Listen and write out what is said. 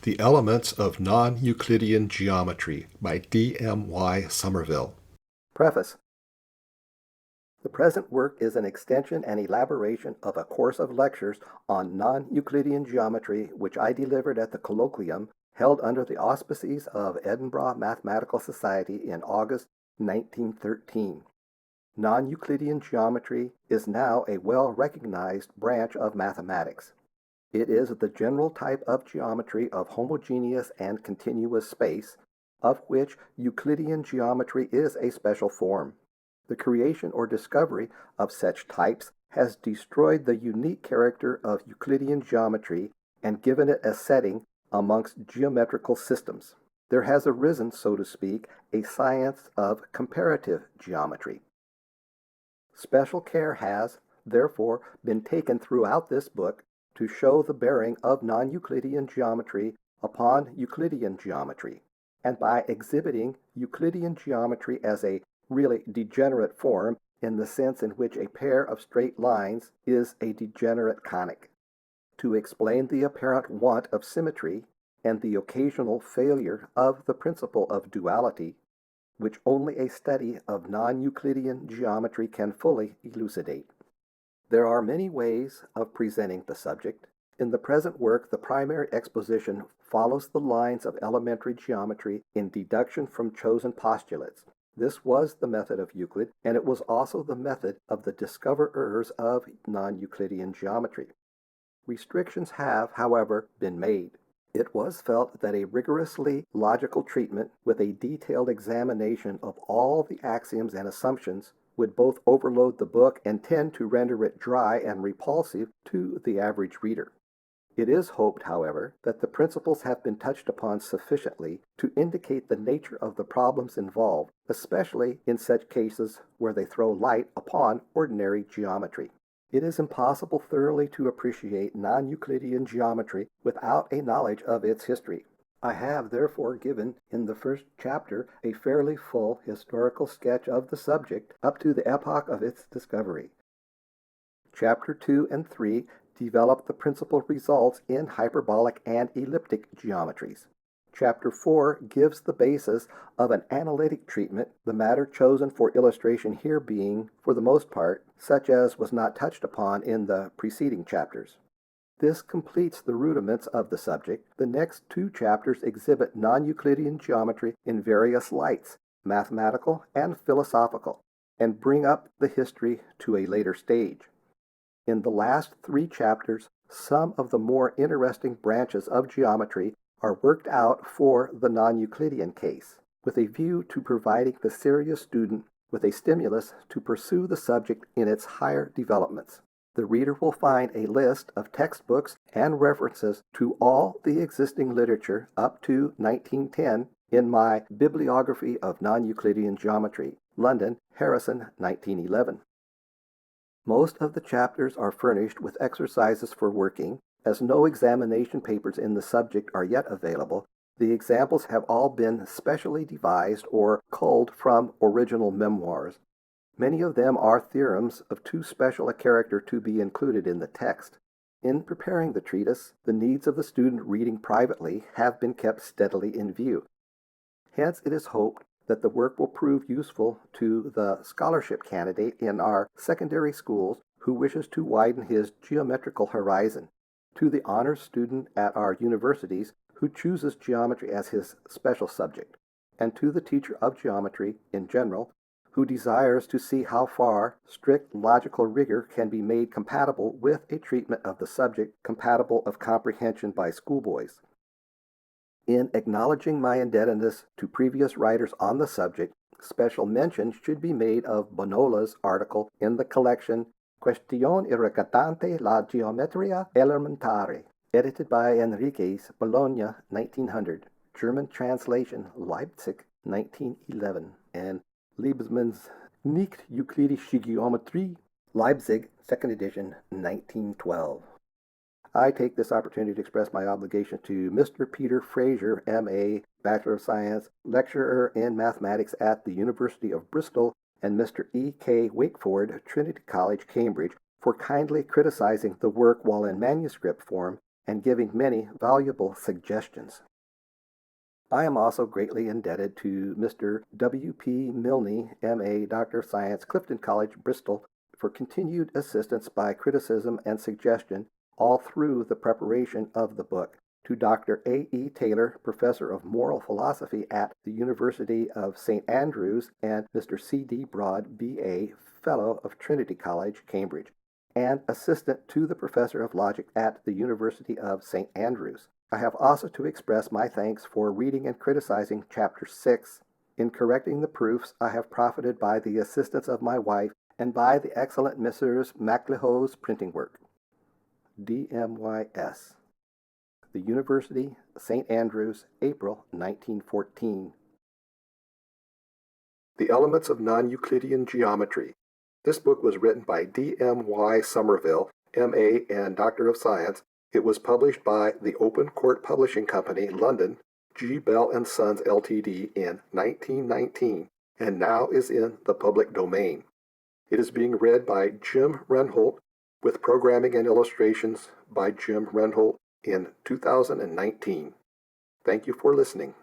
The Elements of Non-Euclidean Geometry by D.M.Y. Sommerville. Preface. The present work is an extension and elaboration of a course of lectures on non-Euclidean geometry which I delivered at the Colloquium held under the auspices of Edinburgh Mathematical Society in August 1913. Non-Euclidean geometry is now a well-recognized branch of mathematics. It is the general type of geometry of homogeneous and continuous space, of which Euclidean geometry is a special form. The creation or discovery of such types has destroyed the unique character of Euclidean geometry and given it a setting amongst geometrical systems. There has arisen, so to speak, a science of comparative geometry. Special care has, therefore, been taken throughout this book to show the bearing of non-Euclidean geometry upon Euclidean geometry, and by exhibiting Euclidean geometry as a really degenerate form in the sense in which a pair of straight lines is a degenerate conic, to explain the apparent want of symmetry and the occasional failure of the principle of duality, which only a study of non-Euclidean geometry can fully elucidate. There are many ways of presenting the subject. In the present work, the primary exposition follows the lines of elementary geometry in deduction from chosen postulates. This was the method of Euclid, and it was also the method of the discoverers of non-Euclidean geometry. Restrictions have, however, been made. It was felt that a rigorously logical treatment with a detailed examination of all the axioms and assumptions would both overload the book and tend to render it dry and repulsive to the average reader. It is hoped, however, that the principles have been touched upon sufficiently to indicate the nature of the problems involved, especially in such cases where they throw light upon ordinary geometry. It is impossible thoroughly to appreciate non-Euclidean geometry without a knowledge of its history. I have therefore given in the first chapter a fairly full historical sketch of the subject up to the epoch of its discovery. Chapter 2 and 3 develop the principal results in hyperbolic and elliptic geometries. Chapter 4 gives the basis of an analytic treatment, the matter chosen for illustration here being, for the most part, such as was not touched upon in the preceding chapters. This completes the rudiments of the subject. The next two chapters exhibit non-Euclidean geometry in various lights, mathematical and philosophical, and bring up the history to a later stage. In the last three chapters, some of the more interesting branches of geometry are worked out for the non-Euclidean case, with a view to providing the serious student with a stimulus to pursue the subject in its higher developments. The reader will find a list of textbooks and references to all the existing literature up to 1910 in my Bibliography of Non-Euclidean Geometry, London, Harrison, 1911. Most of the chapters are furnished with exercises for working. As no examination papers in the subject are yet available, the examples have all been specially devised or culled from original memoirs. Many of them are theorems of too special a character to be included in the text. In preparing the treatise, the needs of the student reading privately have been kept steadily in view. Hence, it is hoped that the work will prove useful to the scholarship candidate in our secondary schools who wishes to widen his geometrical horizon, to the honors student at our universities who chooses geometry as his special subject, and to the teacher of geometry in general who desires to see how far strict logical rigor can be made compatible with a treatment of the subject compatible of comprehension by schoolboys. In acknowledging my indebtedness to previous writers on the subject, special mention should be made of Bonola's article in the collection Questione riguardante la geometria elementare, edited by Enriquez, Bologna, 1900, German translation, Leipzig, 1911, and Liebman's Nicht Euklidische Geometrie, Leipzig, 2nd edition, 1912. I take this opportunity to express my obligation to Mr. Peter Fraser, M.A., Bachelor of Science, lecturer in mathematics at the University of Bristol, and Mr. E.K. Wakeford, Trinity College, Cambridge, for kindly criticizing the work while in manuscript form and giving many valuable suggestions. I am also greatly indebted to Mr. W.P. Milne, M.A., Doctor of Science, Clifton College, Bristol, for continued assistance by criticism and suggestion all through the preparation of the book, to Dr. A.E. Taylor, Professor of Moral Philosophy at the University of St. Andrews, and Mr. C.D. Broad, B.A., Fellow of Trinity College, Cambridge, and Assistant to the Professor of Logic at the University of St. Andrews. I have also to express my thanks for reading and criticizing Chapter 6. In correcting the proofs, I have profited by the assistance of my wife and by the excellent Messrs. MacLehot's printing work. DMYS. The University, St. Andrews, April 1914. The Elements of Non-Euclidean Geometry. This book was written by D.M.Y. Sommerville, M.A. and Doctor of Science. It was published by the Open Court Publishing Company, London, G. Bell & Sons, Ltd. in 1919, and now is in the public domain. It is being read by Jim Renholt, with programming and illustrations by Jim Renholt in 2019. Thank you for listening.